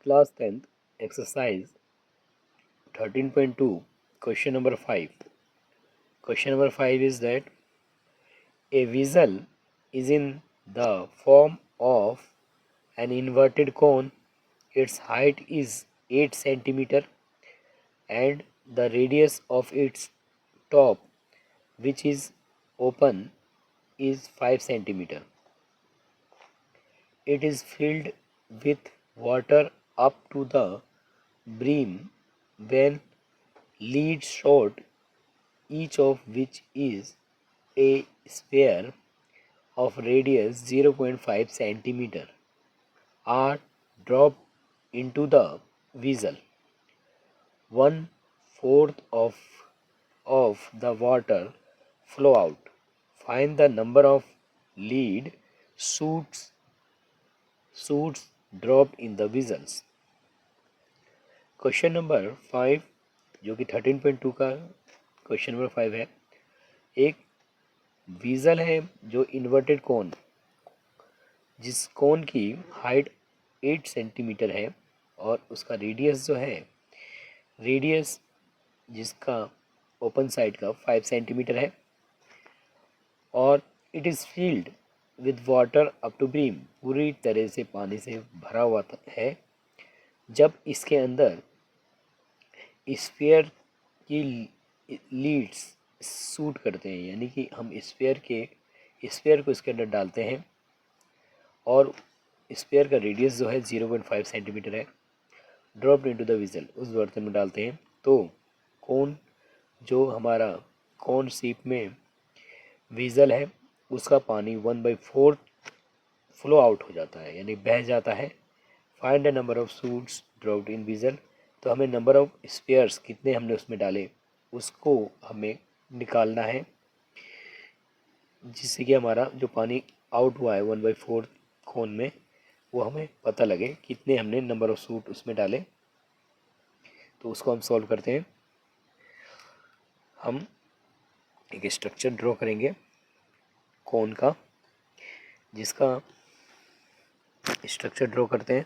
Class 10th, exercise 13.2, question number 5. Question number 5 is that a vessel is in the form of an inverted cone. Its height is 8 centimeter and the radius of its top, which is open, is 5 centimeter. It is filled with water up to the brim when leads short, each of which is a sphere of radius 0.5 centimeter, are dropped into the vessel. 1/4 of the water flow out. Find the number of lead shoots dropped in the vessels. Question number 5 जो कि 13.2 का question number 5 है। एक वीजल है जो inverted कोन, जिस कोन की height 8 centimetre है और उसका रेडियस जो है, रेडियस जिसका ओपन साइड का 5 सेंटीमीटर है, और it is filled with water up to brim, पूरी तरह से पानी से भरा हुआ है। जब इसके अंदर स्फीयर की लीड्स शूट करते हैं, यानी कि हम स्फीयर को इसके अंदर डालते हैं और स्फीयर का रेडियस जो है 0.5 सेंटीमीटर है, ड्रॉप्ड इनटू द विजल, उस बर्तन में डालते हैं, तो कौन जो हमारा कौन शेप में विजल है उसका पानी 1/4 फ्लो आउट हो जाता है, यानी बह जाता है। Find the number of shoots dropped in vigil, तो हमें नंबर ऑफ स्पेयर्स कितने हमने उसमें डाले उसको हमें निकालना है, जिससे कि हमारा जो पानी आउट हुआ है 1/4 कोन में, वो हमें पता लगे कितने हमने नंबर ऑफ शूट उसमें डाले। तो उसको हम सॉल्व करते हैं। हम एक स्ट्रक्चर ड्रॉ करेंगे कोन का, जिसका स्ट्रक्चर ड्रॉ करते हैं।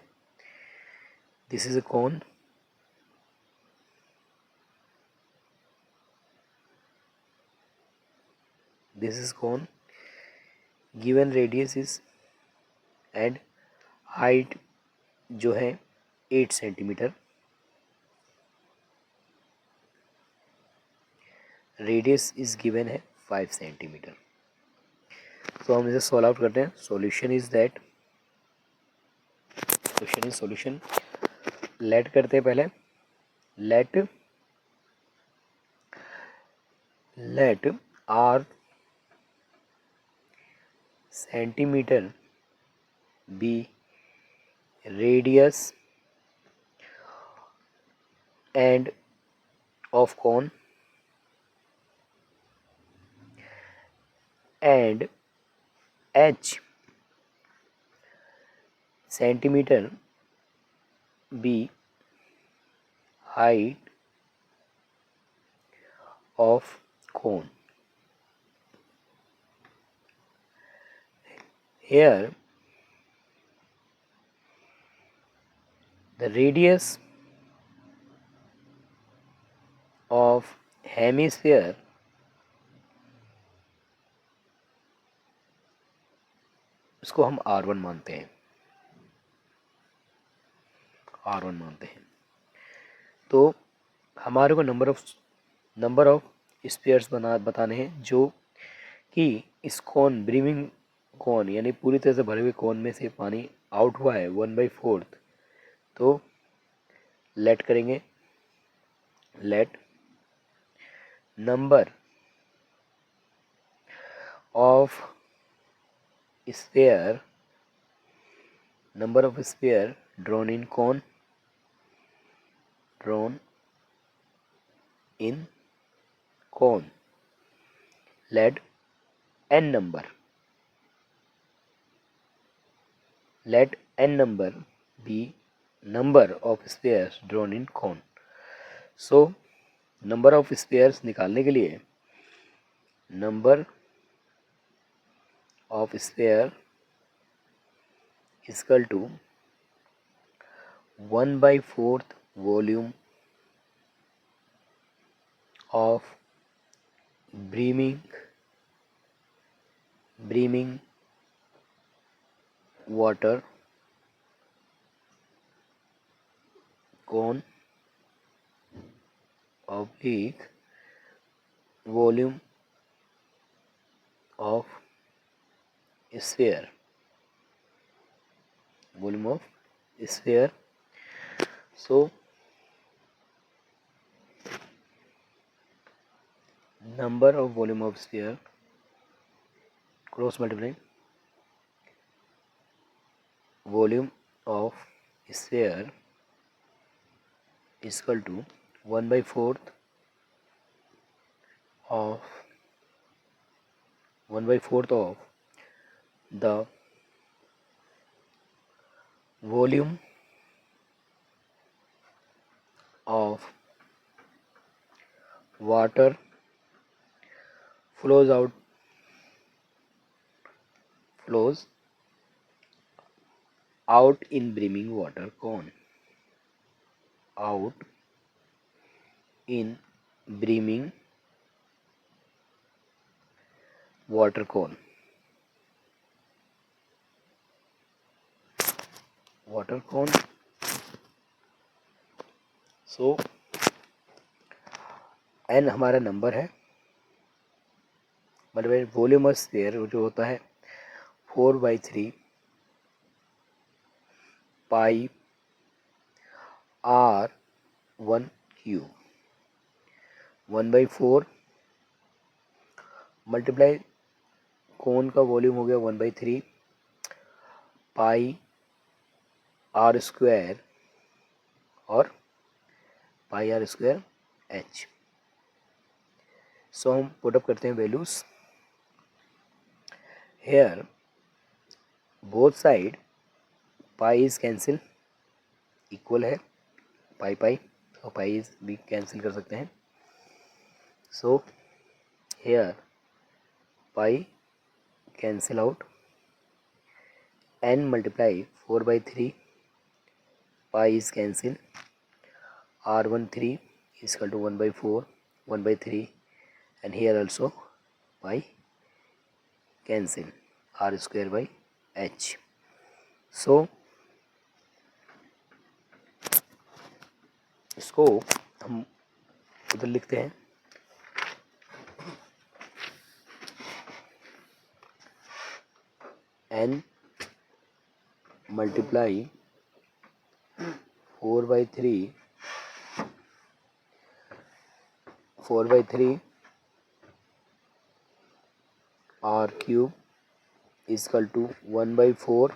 This is a cone, this is cone, given radius is and height जो है 8 सेंटीमीटर, रेडियस इज गिवन है 5 सेंटीमीटर। तो हम इसे सॉल्व आउट करते हैं। Solution is that, question is solution. Let करते हैं पहले, let r centimetre be radius and of cone and h centimeter be height of cone. Here the radius of hemisphere उसको हम R1 मानते हैं, तो हमारे को नंबर ऑफ स्पेयर्स बताने हैं, जो कि इस कौन ब्रीमिंग कौन यानी पूरी तरह से भरे हुए कौन में से पानी आउट हुआ है 1/4। तो लेट करेंगे, let number of sphere drawn in cone, let n number be number of spheres drawn in cone. So number of spheres निकालने के लिए number of sphere is equal to 1/4 volume of brimming water cone oblique volume of sphere. So number of volume of sphere cross multiply volume of sphere is equal to 1/4 of the volume of water flows out in brimming water cone. Out in brimming water cone. So n हमारा number है, मतलब volume of sphere जो होता है 4/3 पाई r1 cube 1/4 multiply कोन का volume हो गया 1/3 पाई r square और pi r square h. So हम पुटअप करते हैं values. Here both side pi is cancel, equal है पाई तो पाई भी कैंसिल कर सकते हैं. So here pi cancel out, n multiply 4/3 pi is cancel, r13 is equal to 1/4 1/3 and here also pi cancel, r square by h. So इसको हम उधर लिखते हैं. n multiply 4/3 r cube is equal to 1/4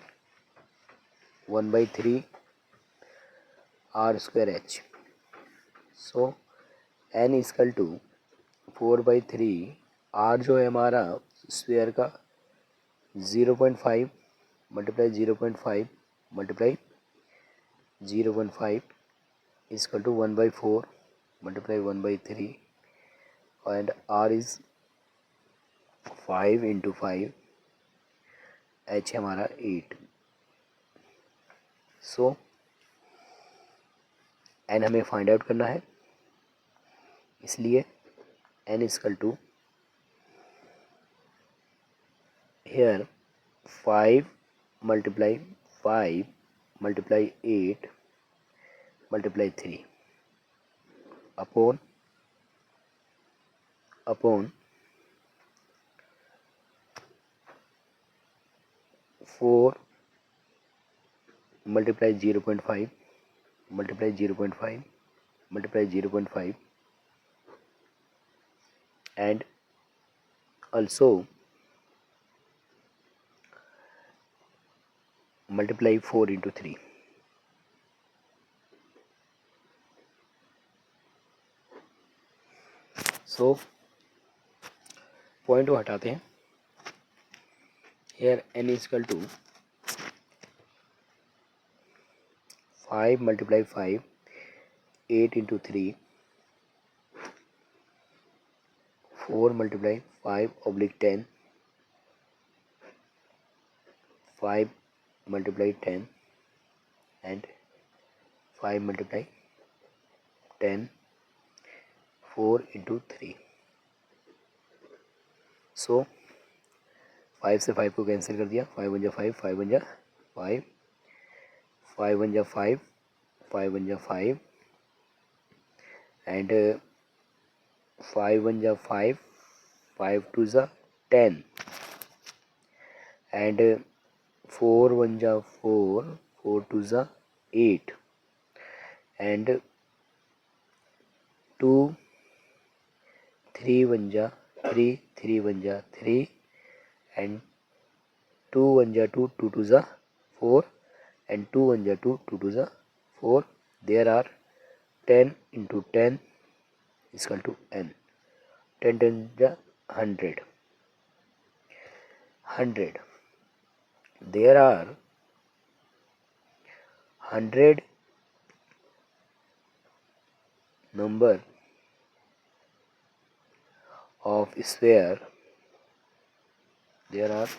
1/3 r square h. So n is equal to 4/3 r जो है हमारा sphere का 0.5 multiply 0.5 multiply 0.5 is equal to 1/4 multiply 1/3 and r is 5 into 5, h हमारा 8. सो n हमें फाइंड आउट करना है, इसलिए n is equal to here 5 multiply 5 multiply 8 multiply 3 upon 4 multiply 0.5 multiply 0.5 multiply 0.5 and also multiply 4 into 3. So point को हटाते हैं. here n is equal to 5 multiply 5 8 into 3 4 multiply 5 oblique 10 5 multiply 10 and 5 multiply 10, 4 into 3. सो 5 से 5 को cancel कर दिया, 5 1 जा 5, 5 1 जा 5, 5 1 जा 5, 5 1 जा 5 एंड 5 1 जा 5, 5 2 जा 10 एंड 4 1 जा 4, 4 2 जा 8 एंड 2 3 1 जा 3, 3 1 जा 3 and 2 1 ja 2, 2 2 ja 4 and 2 1 ja 2, 2 2 ja 4. There are 10 into 10 is equal to n. 10 10 ja 100. 100. There are 100 number of sphere. There are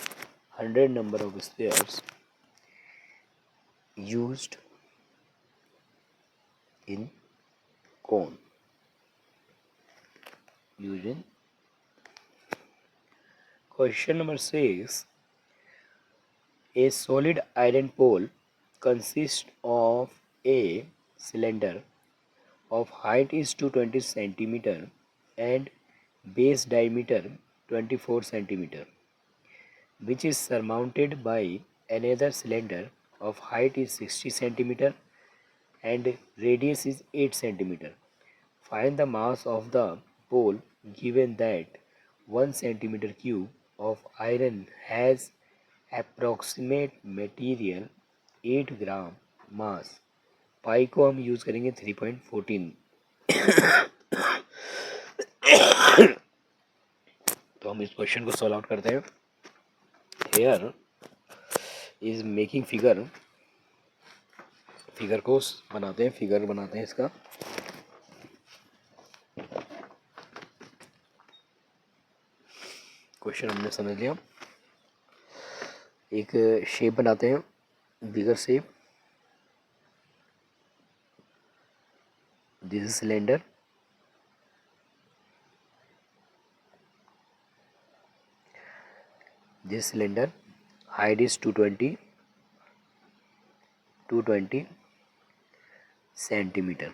100 number of spheres used in cone. Used in question number 6. A solid iron pole consists of a cylinder of height is 220 centimeter and base diameter 24 centimeter, which is surmounted by another cylinder of height is 60 centimeter and radius is 8 centimeter. Find the mass of the pole given that 1 centimeter cube of iron has approximate material 8 ग्राम मास. पाई को हम use करेंगे 3.14. तो हम इस question को solve out करते हैं. Here is making figure. Figure को बनाते हैं, फिगर बनाते हैं इसका. क्वेश्चन हमने समझ लिया. एक शेप बनाते हैं, bigger shape. This is cylinder. This cylinder height is 220 centimeter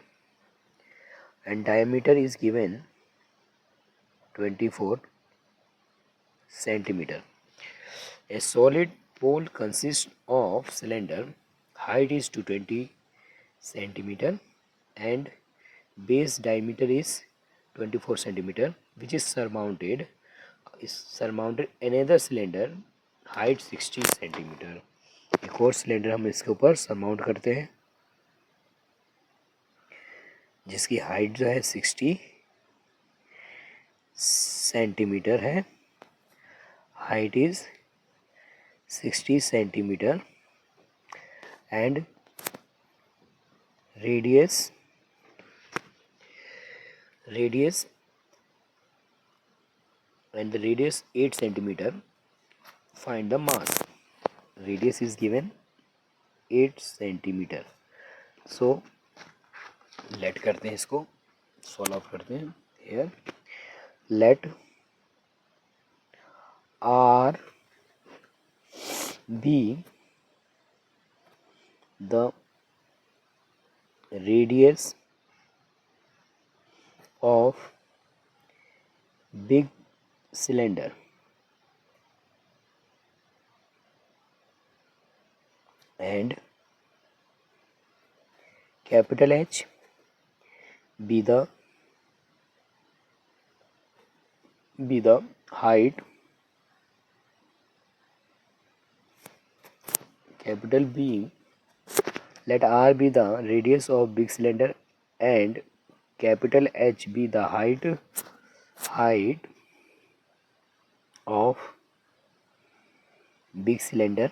and diameter is given 24 centimeter. A solid pole consists of cylinder, height is 220 centimeter and base diameter is 24 centimeter, which is surmounted another cylinder height 60 centimetre. एक और cylinder हम इसके ऊपर surmount करते हैं जिसकी height जो है 60 सेंटीमीटर है. Height is 60 centimetre and radius and the radius 8 centimeter. Find the mass. Radius is given 8 centimeter. So let करते हैं इसको, सॉल्व आउट करते हैं. Here let R be the radius of big cylinder and capital H be the height, capital B, let R be the radius of big cylinder and capital H be the height of big cylinder.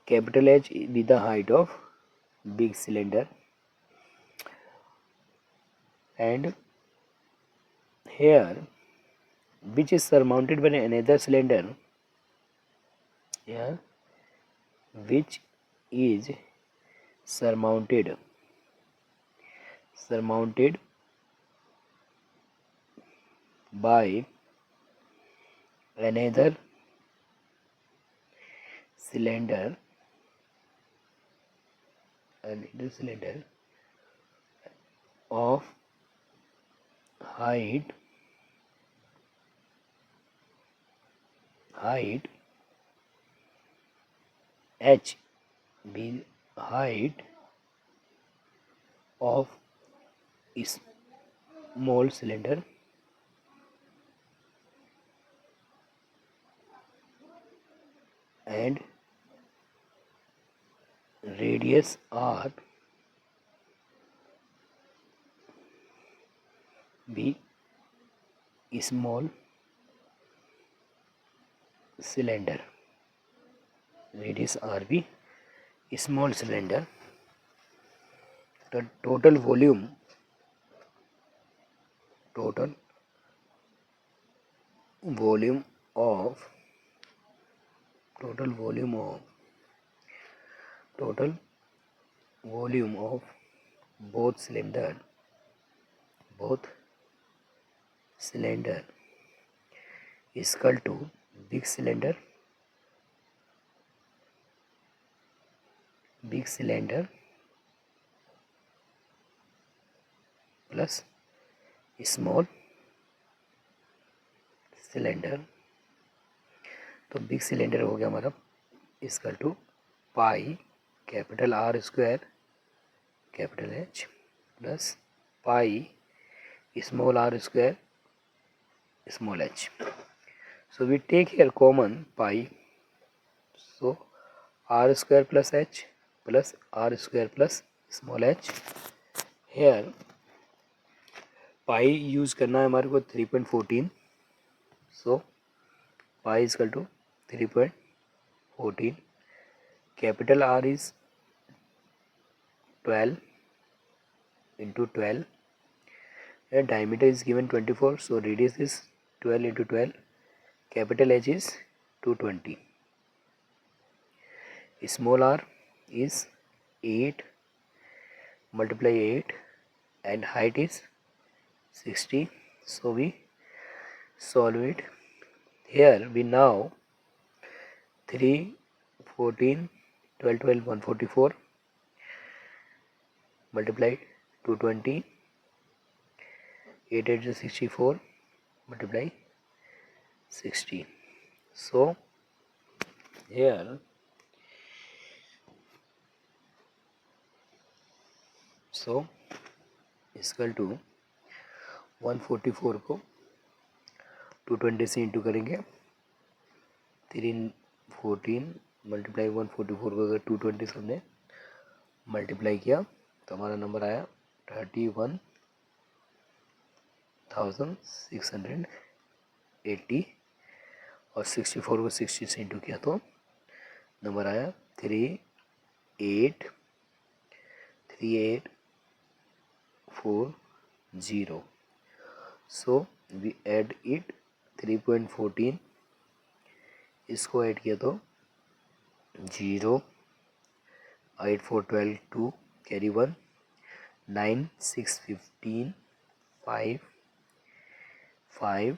Capital H be the height of big cylinder and here which is surmounted by another cylinder here, which is surmounted by another cylinder of height h, be height of small cylinder and radius r be small cylinder. Radius r be small cylinder. The total volume of both cylinder is equal to big cylinder plus small cylinder. तो big cylinder हो गया हमारा equal to pi capital R square capital H plus pi small r square small h. So we take here common pi. So r square plus h plus r square plus small h. Here pi use करना है हमारे को 3.14. So pi is equal to 3.14. Capital R is 12 into 12. And diameter is given 24. So radius is 12 into 12. Capital H is 220. Small r is 8 multiply 8 and height is 60. So we solve it. Here we now 3, 14, 12, 12, 144 multiply 220, 8, 8 is 64 multiply 60. So here equal to 144 को 220 से into करेंगे. 314 multiply 144 को अगर 220 से हमने multiply किया तो हमारा नंबर आया 31,680 और 64 को 60 से इंटू किया तो नंबर आया 3840. So we add it 3.14 इसको ऐड किया तो 0 8 4 12 2 कैरी 1 9 6 15 5 5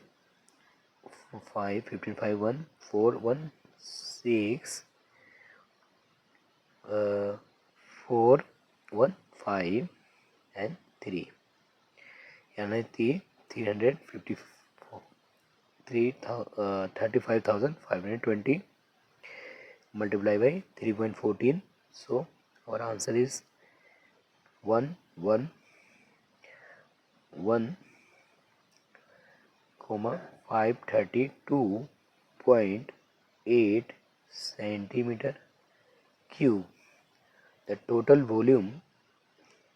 5 15 5 1 4 1 6 4 1 5 and 3 यानी 35,520 multiply by 3.14. So our answer is 111,532.8 centimeter cube. The total volume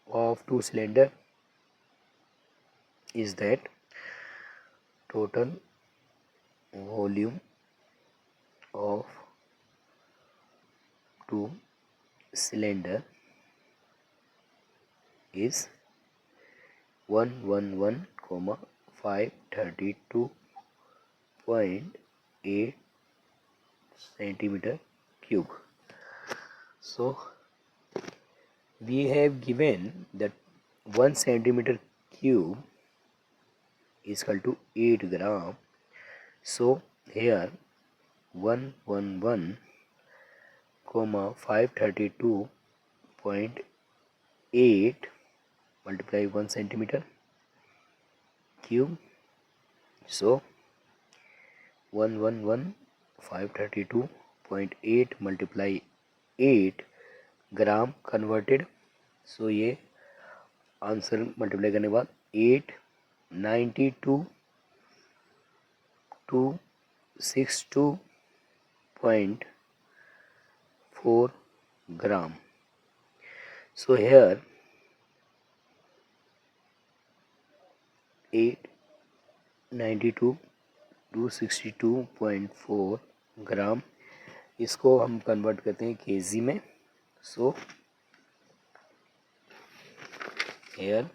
of two cylinder is that total volume of two cylinder is 111,532.8 centimeter cube. So we have given that 1 centimeter cube is equal to 8 gram. So here 111 comma 532.8 multiply 1 centimeter cube. So 111 532.8 multiply 8 gram converted. सो ये answer multiply करने के बाद 892,262.4 ग्राम. So here 892,262.4 ग्राम. इसको हम convert करते हैं KG में. सो here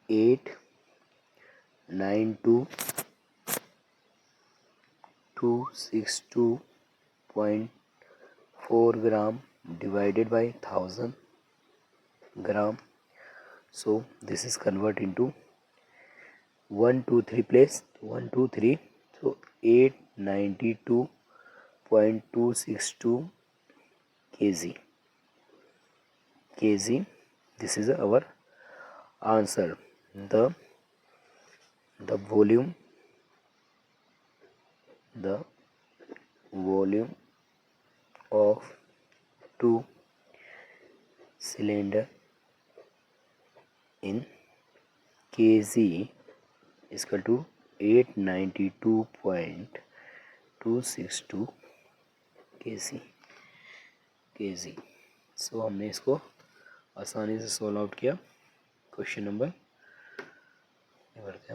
892,262.4 gram divided by 1000 gram. So this is convert into 1 2 3 place 1 2 3. So 892.262 kg. This is our answer. The volume of 2 cylinder in kg is equal to 892.262 kg. सो हमने इसको आसानी से solve out किया. Question number बढ़ते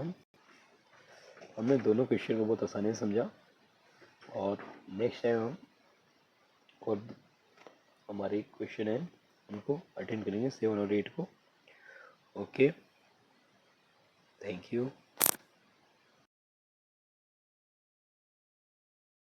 हमने दोनों question को बहुत आसानी से समझा. और नेक्स्ट टाइम हम और हमारे क्वेश्चन है उनको अटेंड करेंगे 7 और 8 को. Okay, thank you.